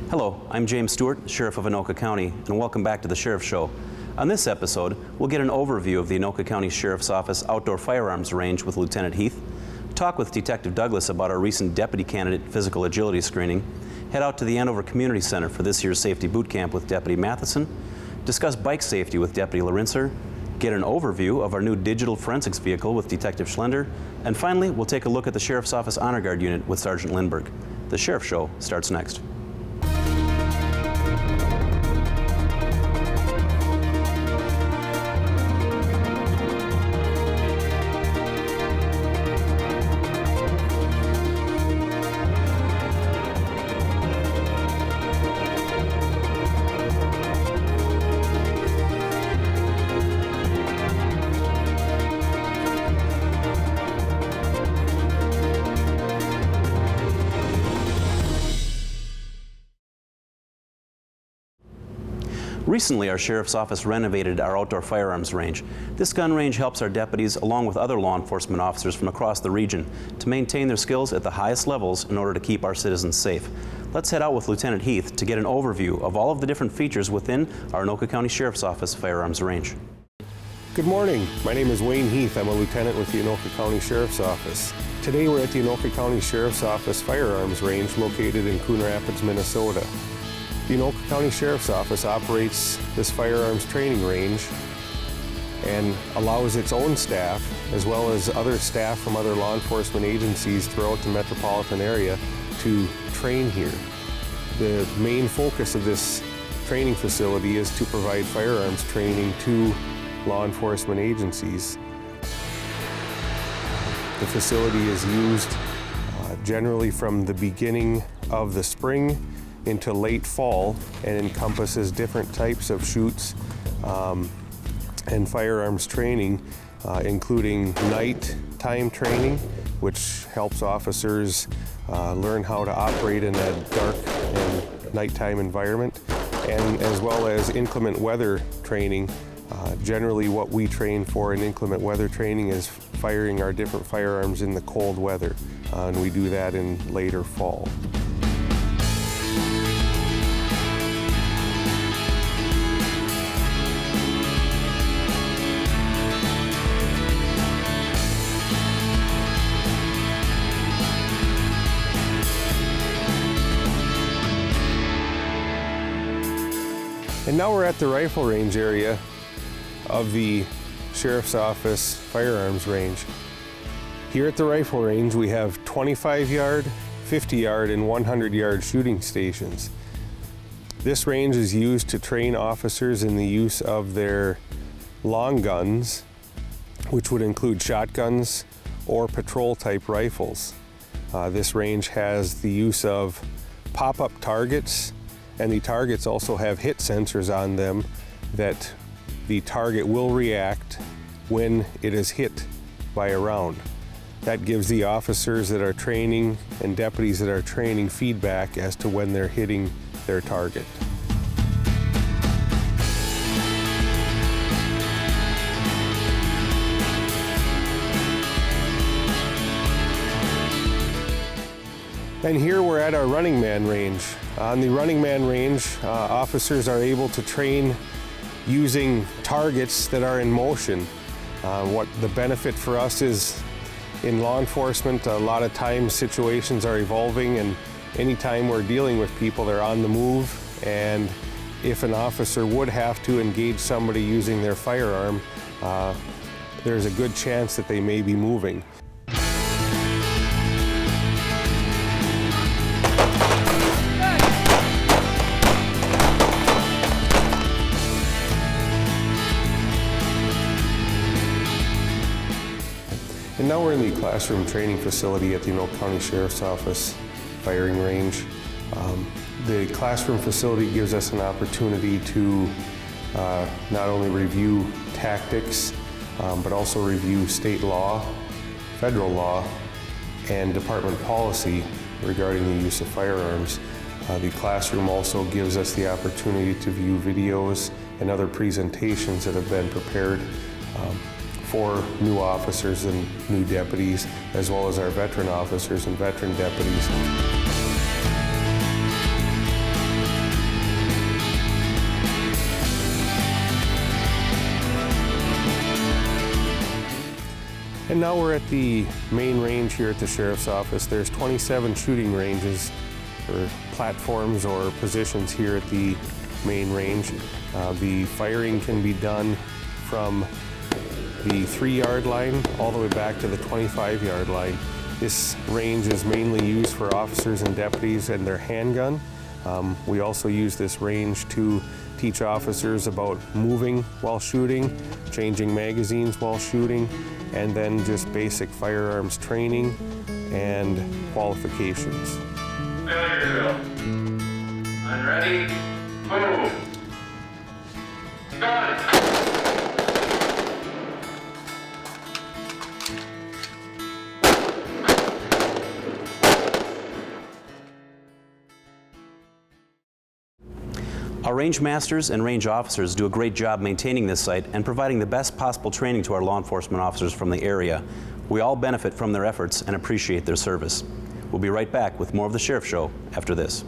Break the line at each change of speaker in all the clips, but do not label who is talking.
Hello, I'm James Stuart, Sheriff of Anoka County, and welcome back to the Sheriff's Show. On this episode, we'll get an overview of the Anoka County Sheriff's Office outdoor firearms range with Lieutenant Heath, talk with Detective Douglas about our recent deputy candidate physical agility screening, head out to the Andover Community Center for this year's safety boot camp with Deputy Matheson, discuss bike safety with Deputy Lorinser, get an overview of our new digital forensics vehicle with Detective Schlender, and finally, we'll take a look at the Sheriff's Office Honor Guard unit with Sergeant Lindberg. The Sheriff's Show starts next. Recently, our Sheriff's Office renovated our outdoor firearms range. This gun range helps our deputies, along with other law enforcement officers from across the region, to maintain their skills at the highest levels in order to keep our citizens safe. Let's head out with Lieutenant Heath to get an overview of all of the different features within our Anoka County Sheriff's Office firearms range.
Good morning. My name is Wayne Heath. I'm a lieutenant with the Anoka County Sheriff's Office. Today we're at the Anoka County Sheriff's Office firearms range located in Coon Rapids, Minnesota. The Anoka County Sheriff's Office operates this firearms training range and allows its own staff, as well as other staff from other law enforcement agencies throughout the metropolitan area, to train here. The main focus of this training facility is to provide firearms training to law enforcement agencies. The facility is used generally from the beginning of the spring into late fall and encompasses different types of shoots and firearms training, including nighttime training, which helps officers learn how to operate in a dark and nighttime environment, and as well as inclement weather training. Generally what we train for in inclement weather training is firing our different firearms in the cold weather, and we do that in later fall. And now we're at the rifle range area of the Sheriff's Office firearms range. Here at the rifle range we have 25-yard, 50-yard, and 100-yard shooting stations. This range is used to train officers in the use of their long guns, which would include shotguns or patrol-type rifles. This range has the use of pop-up targets, and the targets also have hit sensors on them that the target will react when it is hit by a round. That gives the officers that are training and deputies that are training feedback as to when they're hitting their target. And here we're at our running man range. On the running man range, officers are able to train using targets that are in motion. What the benefit for us is, in law enforcement, a lot of times situations are evolving, and anytime we're dealing with people, they're on the move, and if an officer would have to engage somebody using their firearm, there's a good chance that they may be moving. And now we're in the classroom training facility at the Anoka County Sheriff's Office firing range. The classroom facility gives us an opportunity to not only review tactics, but also review state law, federal law, and department policy regarding the use of firearms. The classroom also gives us the opportunity to view videos and other presentations that have been prepared for new officers and new deputies, as well as our veteran officers and veteran deputies. And now we're at the main range here at the Sheriff's Office. There's 27 shooting ranges or platforms or positions here at the main range. The firing can be done from the 3-yard line all the way back to the 25-yard line. This range is mainly used for officers and deputies and their handgun. We also use this range to teach officers about moving while shooting, changing magazines while shooting, and then just basic firearms training and qualifications.
Failure drill. Unready, move. Gun.
Our range masters and range officers do a great job maintaining this site and providing the best possible training to our law enforcement officers from the area. We all benefit from their efforts and appreciate their service. We'll be right back with more of the Sheriff Show after this.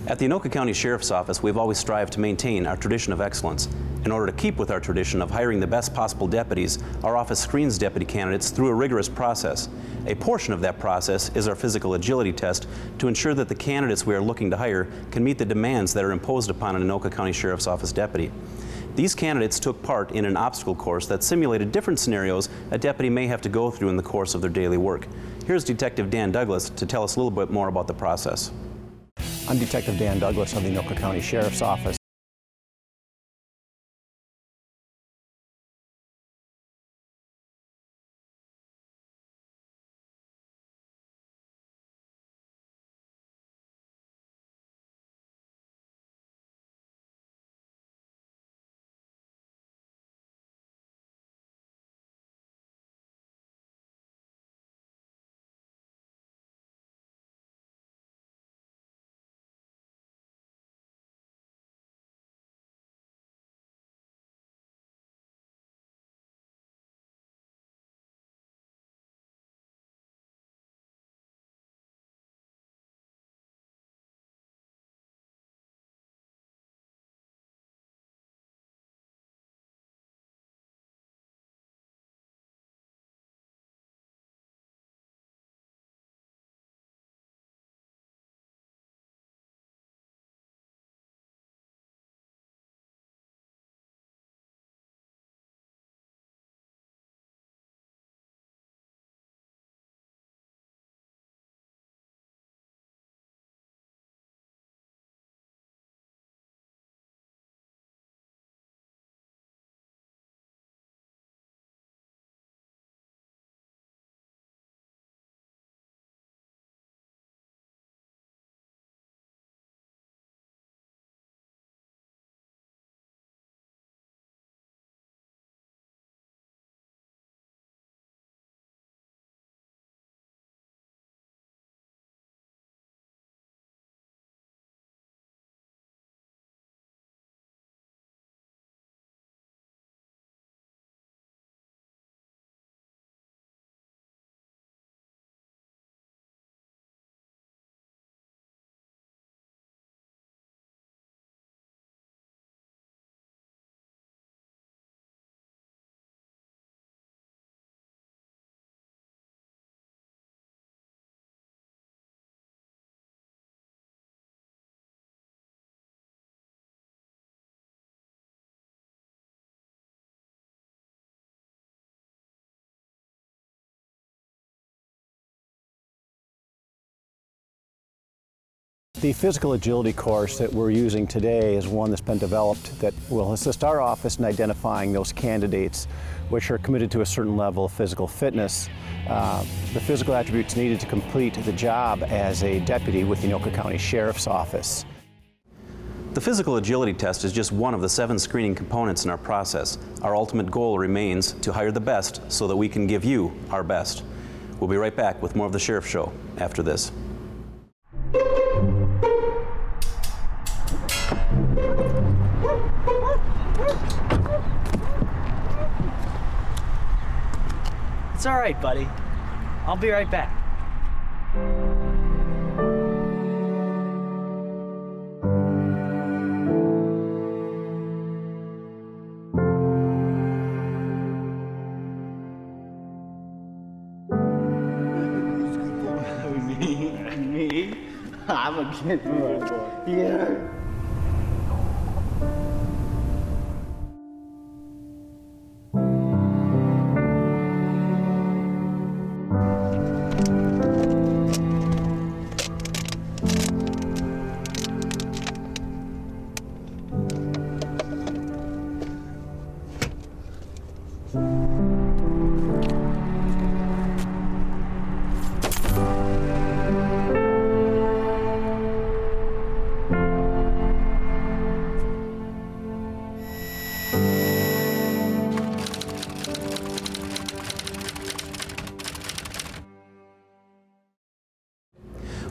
At the Anoka County Sheriff's Office, we've always strived to maintain our tradition of excellence. In order to keep with our tradition of hiring the best possible deputies, our office screens deputy candidates through a rigorous process. A portion of that process is our physical agility test to ensure that the candidates we are looking to hire can meet the demands that are imposed upon an Anoka County Sheriff's Office deputy. These candidates took part in an obstacle course that simulated different scenarios a deputy may have to go through in the course of their daily work. Here's Detective Dan Douglas to tell us a little bit more about the process.
I'm Detective Dan Douglas of the Anoka County Sheriff's Office. The physical agility course that we're using today is one that's been developed that will assist our office in identifying those candidates which are committed to a certain level of physical fitness, the physical attributes needed to complete the job as a deputy with the Anoka County Sheriff's Office.
The physical agility test is just one of the 7 screening components in our process. Our ultimate goal remains to hire the best so that we can give you our best. We'll be right back with more of the Sheriff Show after this.
It's all right, buddy. I'll be right back. Me? I'm a good boy. Yeah.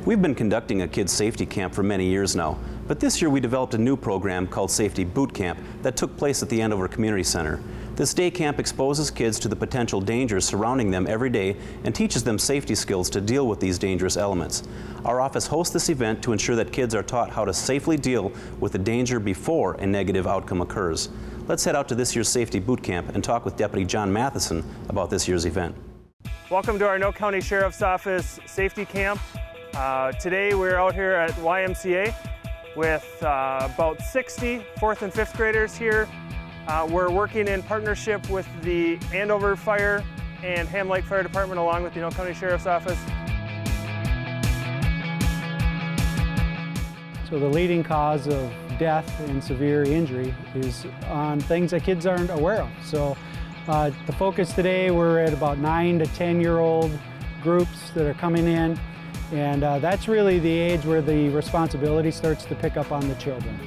We've been conducting a kids safety camp for many years now, but this year we developed a new program called Safety Boot Camp that took place at the Andover Community Center. This day camp exposes kids to the potential dangers surrounding them every day and teaches them safety skills to deal with these dangerous elements. Our office hosts this event to ensure that kids are taught how to safely deal with the danger before a negative outcome occurs. Let's head out to this year's Safety Boot Camp and talk with Deputy John Matheson about this year's event.
Welcome to our Anoka County Sheriff's Office Safety Camp. Today we're out here at YMCA with about 60 4th and 5th graders here. We're working in partnership with the Andover Fire and Ham Lake Fire Department along with the Anoka County Sheriff's Office.
So the leading cause of death and severe injury is on things that kids aren't aware of. So the focus today, we're at about 9 to 10-year-old groups that are coming in. And that's really the age where the responsibility starts to pick up on the children.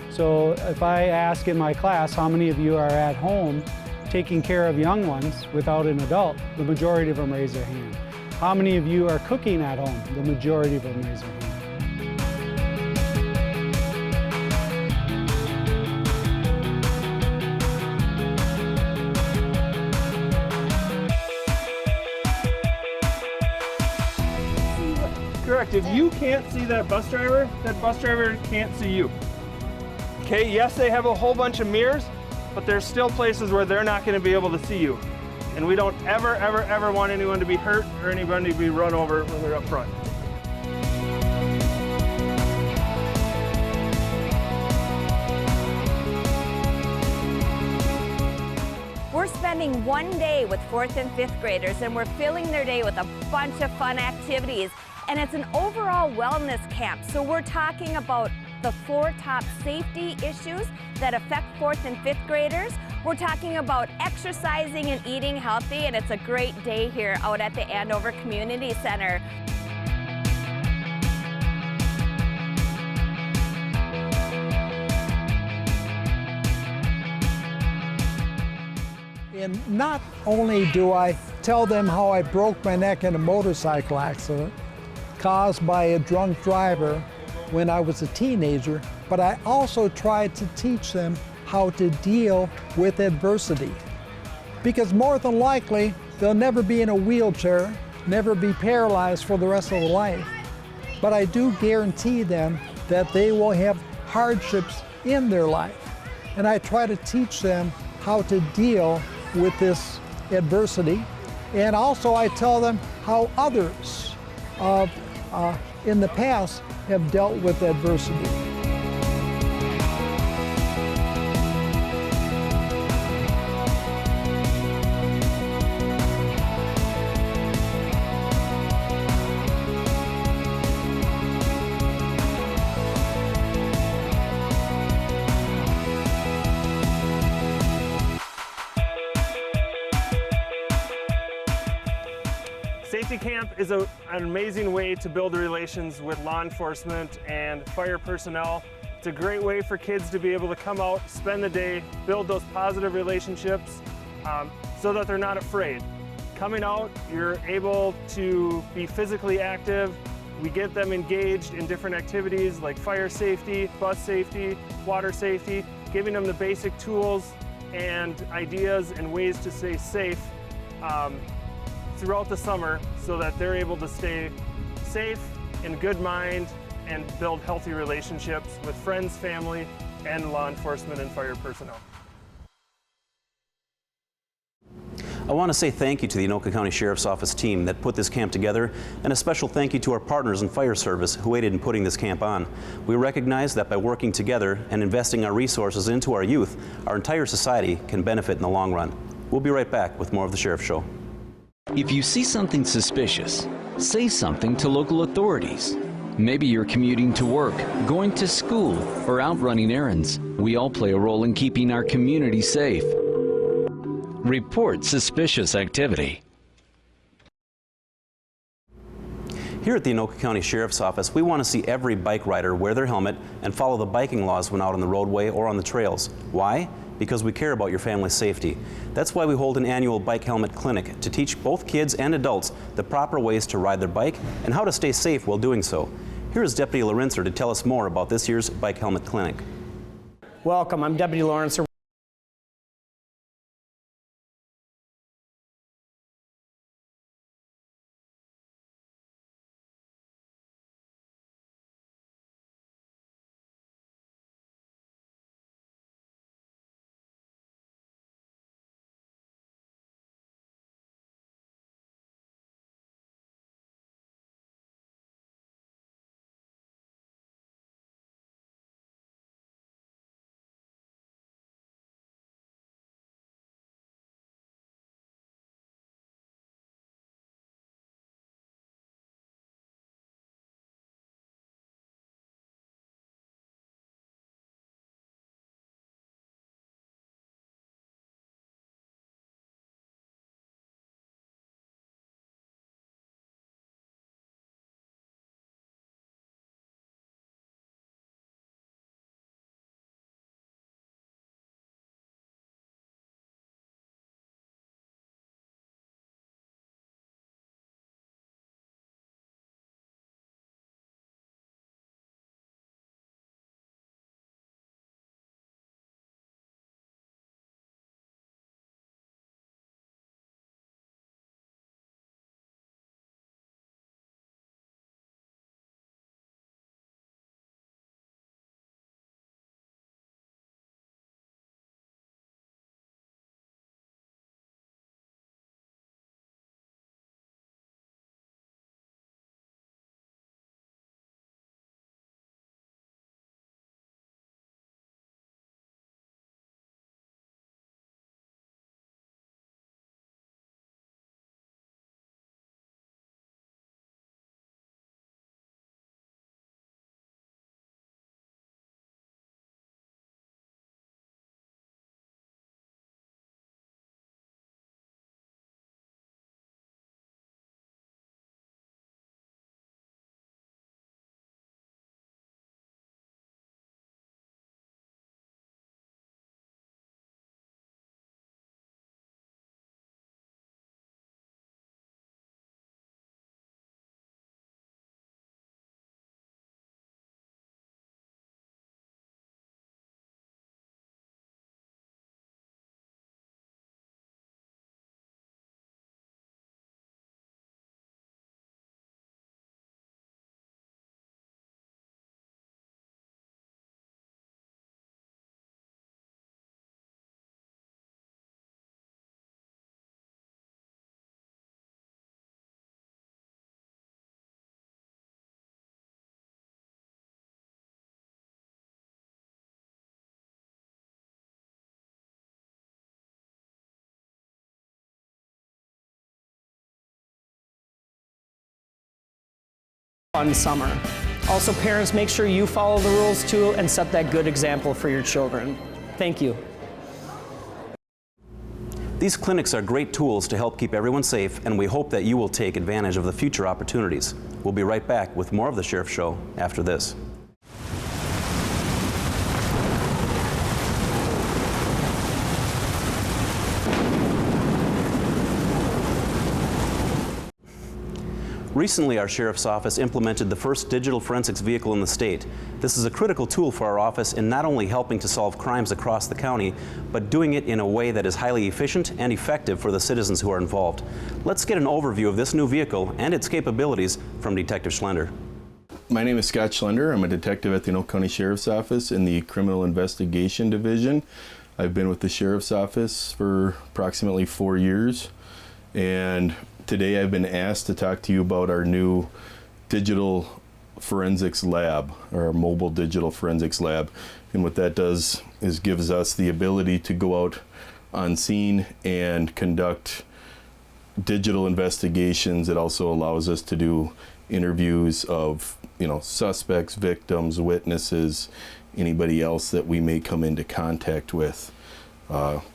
So if I ask in my class how many of you are at home taking care of young ones without an adult, the majority of them raise their hand. How many of you are cooking at home? The majority of them raise their hand.
Correct. If you can't see that bus driver can't see you. Okay, yes, they have a whole bunch of mirrors, but there's still places where they're not going to be able to see you. And we don't ever, ever, ever want anyone to be hurt or anybody to be run over when they're up front.
We're spending one day with 4th and 5th graders, and we're filling their day with a bunch of fun activities. And it's an overall wellness camp. So we're talking about the 4 top safety issues that affect 4th and 5th graders. We're talking about exercising and eating healthy, and it's a great day here out at the Andover Community Center.
And not only do I tell them how I broke my neck in a motorcycle accident caused by a drunk driver when I was a teenager, but I also tried to teach them how to deal with adversity. Because more than likely, they'll never be in a wheelchair, never be paralyzed for the rest of their life. But I do guarantee them that they will have hardships in their life. And I try to teach them how to deal with this adversity. And also I tell them how others in the past have dealt with adversity.
Safety Camp is an amazing way to build relations with law enforcement and fire personnel. It's a great way for kids to be able to come out, spend the day, build those positive relationships so that they're not afraid. Coming out, you're able to be physically active. We get them engaged in different activities like fire safety, bus safety, water safety, giving them the basic tools and ideas and ways to stay safe throughout the summer so that they're able to stay safe, in good mind, and build healthy relationships with friends, family, and law enforcement and fire personnel.
I want to say thank you to the Anoka County Sheriff's Office team that put this camp together, and a special thank you to our partners in fire service who aided in putting this camp on. We recognize that by working together and investing our resources into our youth, our entire society can benefit in the long run. We'll be right back with more of the Sheriff Show.
If you see something suspicious, say something to local authorities. Maybe you're commuting to work, going to school, or out running errands. We all play a role in keeping our community safe. Report suspicious activity.
Here at the Anoka County Sheriff's Office, we want to see every bike rider wear their helmet and follow the biking laws when out on the roadway or on the trails. Why? Because we care about your family's safety. That's why we hold an annual bike helmet clinic to teach both kids and adults the proper ways to ride their bike and how to stay safe while doing so. Here is Deputy Lorinser to tell us more about this year's bike helmet clinic.
Welcome, I'm Deputy Lorinser. Fun summer. Also, parents, make sure you follow the rules too and set that good example for your children. Thank you.
These clinics are great tools to help keep everyone safe, and we hope that you will take advantage of the future opportunities. We'll be right back with more of the Sheriff Show after this. Recently, our Sheriff's Office implemented the first digital forensics vehicle in the state. This is a critical tool for our office in not only helping to solve crimes across the county, but doing it in a way that is highly efficient and effective for the citizens who are involved. Let's get an overview of this new vehicle and its capabilities from Detective Schlender.
My name is Scott Schlender. I'm a detective at the Anoka County Sheriff's Office in the Criminal Investigation Division. I've been with the Sheriff's Office for approximately 4 years, and today I've been asked to talk to you about our new digital forensics lab, or our mobile digital forensics lab. And what that does is gives us the ability to go out on scene and conduct digital investigations. It also allows us to do interviews of, suspects, victims, witnesses, anybody else that we may come into contact with.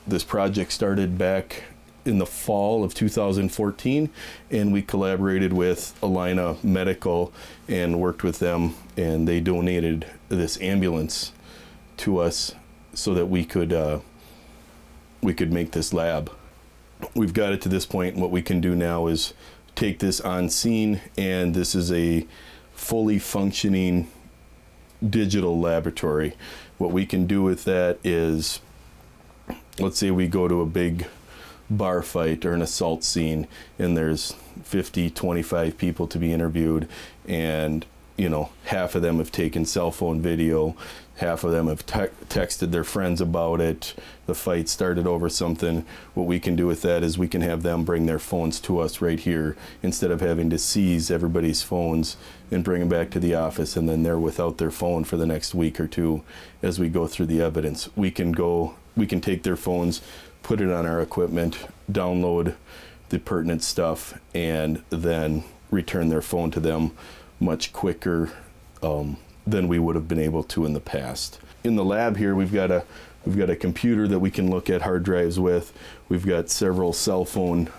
This project started back in the fall of 2014, and we collaborated with Alina Medical and worked with them, and they donated this ambulance to us so that we could make this lab. We've got it to this point, and what we can do now is take this on scene, and this is a fully functioning digital laboratory. What we can do with that is, let's say we go to a big bar fight or an assault scene, and there's 50, 25 people to be interviewed, and half of them have taken cell phone video, half of them have texted their friends about it, the fight started over something. What we can do with that is we can have them bring their phones to us right here, instead of having to seize everybody's phones and bring them back to the office, and then they're without their phone for the next week or two as we go through the evidence. We can take their phones, put it on our equipment, download the pertinent stuff, and then return their phone to them much quicker than we would have been able to in the past. In the lab here, we've got a computer that we can look at hard drives with. We've got several cell phone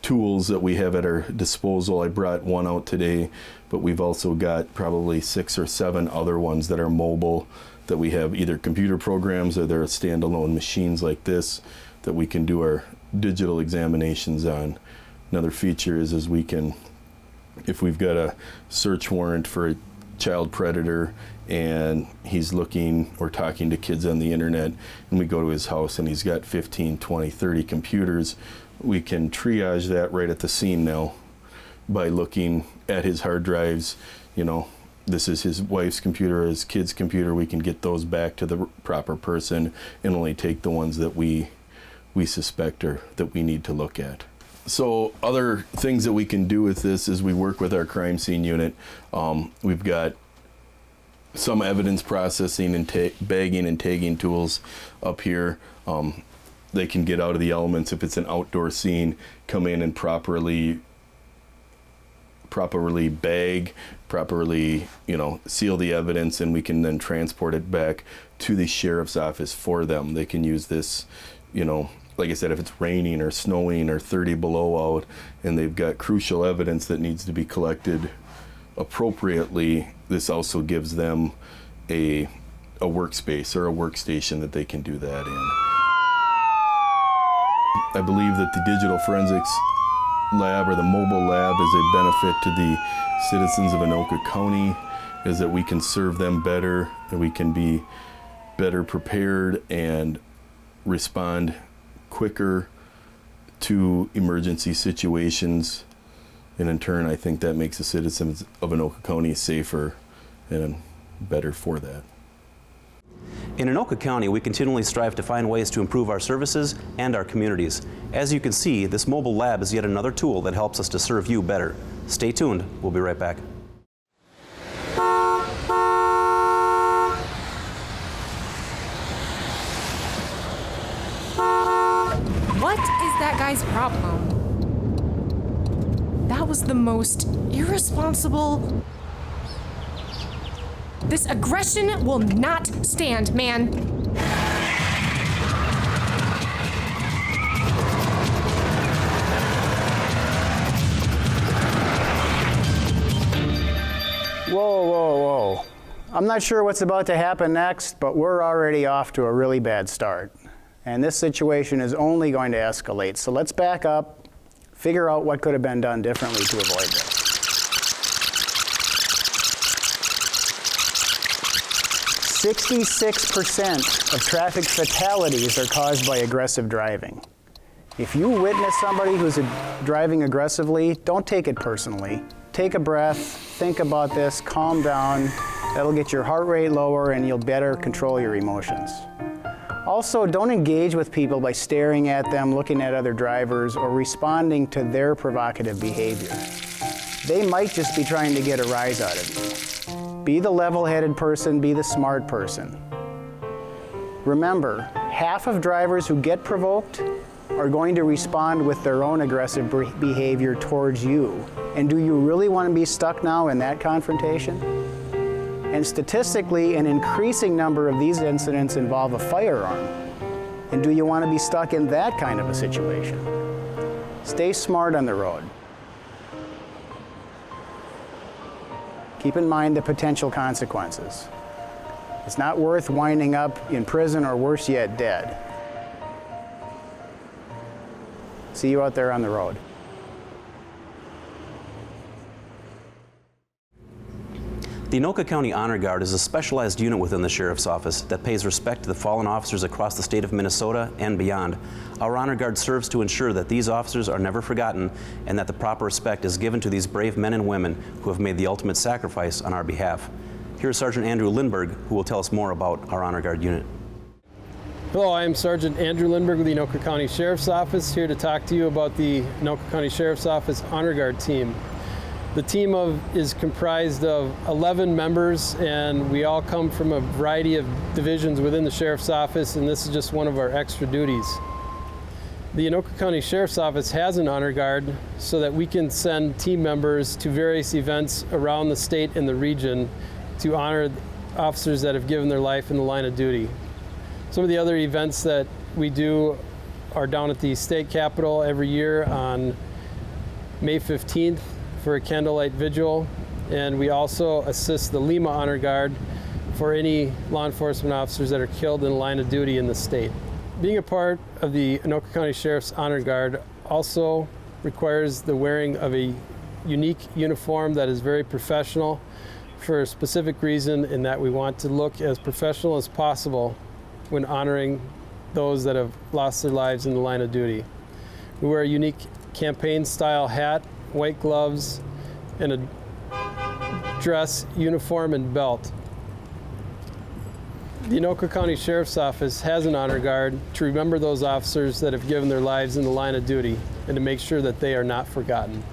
tools that we have at our disposal. I brought one out today, but we've also got probably 6 or 7 other ones that are mobile, that we have either computer programs or they're standalone machines like this that we can do our digital examinations on. Another feature is we can, if we've got a search warrant for a child predator and he's looking or talking to kids on the internet, and we go to his house and he's got 15, 20, 30 computers, we can triage that right at the scene now by looking at his hard drives. This is his wife's computer, his kid's computer. We can get those back to the proper person and only take the ones that we suspect or that we need to look at. So other things that we can do with this is we work with our crime scene unit. We've got some evidence processing and bagging and tagging tools up here. They can get out of the elements if it's an outdoor scene, come in and properly bag, properly, seal the evidence, and we can then transport it back to the sheriff's office for them. They can use this, like I said, if it's raining or snowing or 30 below out and they've got crucial evidence that needs to be collected appropriately, this also gives them a workspace or a workstation that they can do that in. I believe that the digital forensics lab, or the mobile lab, is a benefit to the citizens of Anoka County, is that we can serve them better, that we can be better prepared and respond quicker to emergency situations. And in turn, I think that makes the citizens of Anoka County safer and better for that.
In Anoka County, we continually strive to find ways to improve our services and our communities. As you can see, this mobile lab is yet another tool that helps us to serve you better. Stay tuned. We'll be right back.
What is that guy's problem? That was the most irresponsible... This aggression will not stand, man.
I'm not sure what's about to happen next, but we're already off to a really bad start. And this situation is only going to escalate. So let's back up, figure out what could have been done differently to avoid this. 66% of traffic fatalities are caused by aggressive driving. If you witness somebody who's driving aggressively, don't take it personally. Take a breath, think about this, calm down. That'll get your heart rate lower and you'll better control your emotions. Also, don't engage with people by staring at them, looking at other drivers, or responding to their provocative behavior. They might just be trying to get a rise out of you. Be the level-headed person, be the smart person. Remember, half of drivers who get provoked are going to respond with their own aggressive behavior towards you. And do you really want to be stuck now in that confrontation? And statistically, an increasing number of these incidents involve a firearm. And do you want to be stuck in that kind of a situation? Stay smart on the road. Keep in mind the potential consequences. It's not worth winding up in prison or worse yet, dead. See you out there on the road.
The Anoka County Honor Guard is a specialized unit within the Sheriff's Office that pays respect to the fallen officers across the state of Minnesota and beyond. Our Honor Guard serves to ensure that these officers are never forgotten and that the proper respect is given to these brave men and women who have made the ultimate sacrifice on our behalf. Here's Sergeant Andrew Lindberg, who will tell us more about our Honor Guard unit.
Hello, I am Sergeant Andrew Lindberg with the Anoka County Sheriff's Office, here to talk to you about the Anoka County Sheriff's Office Honor Guard team. The team is comprised of 11 members, and we all come from a variety of divisions within the Sheriff's Office, and this is just one of our extra duties. The Anoka County Sheriff's Office has an honor guard so that we can send team members to various events around the state and the region to honor officers that have given their life in the line of duty. Some of the other events that we do are down at the state capitol every year on May 15th for a candlelight vigil, and we also assist the Lima Honor Guard for any law enforcement officers that are killed in the line of duty in the state. Being a part of the Anoka County Sheriff's Honor Guard also requires the wearing of a unique uniform that is very professional for a specific reason, in that we want to look as professional as possible when honoring those that have lost their lives in the line of duty. We wear a unique campaign-style hat, white gloves, and a dress, uniform, and belt. The Anoka County Sheriff's Office has an honor guard to remember those officers that have given their lives in the line of duty and to make sure that they are not forgotten.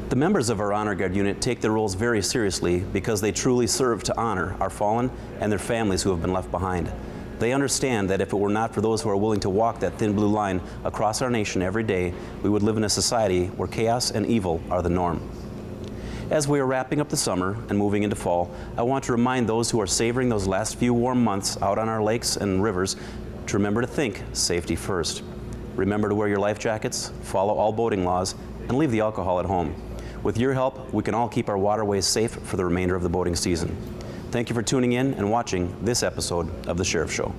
The members of our Honor Guard unit take their roles very seriously because they truly serve to honor our fallen and their families who have been left behind. They understand that if it were not for those who are willing to walk that thin blue line across our nation every day, we would live in a society where chaos and evil are the norm. As we are wrapping up the summer and moving into fall, I want to remind those who are savoring those last few warm months out on our lakes and rivers to remember to think safety first. Remember to wear your life jackets, follow all boating laws, and leave the alcohol at home. With your help, we can all keep our waterways safe for the remainder of the boating season. Thank you for tuning in and watching this episode of The Sheriff Show.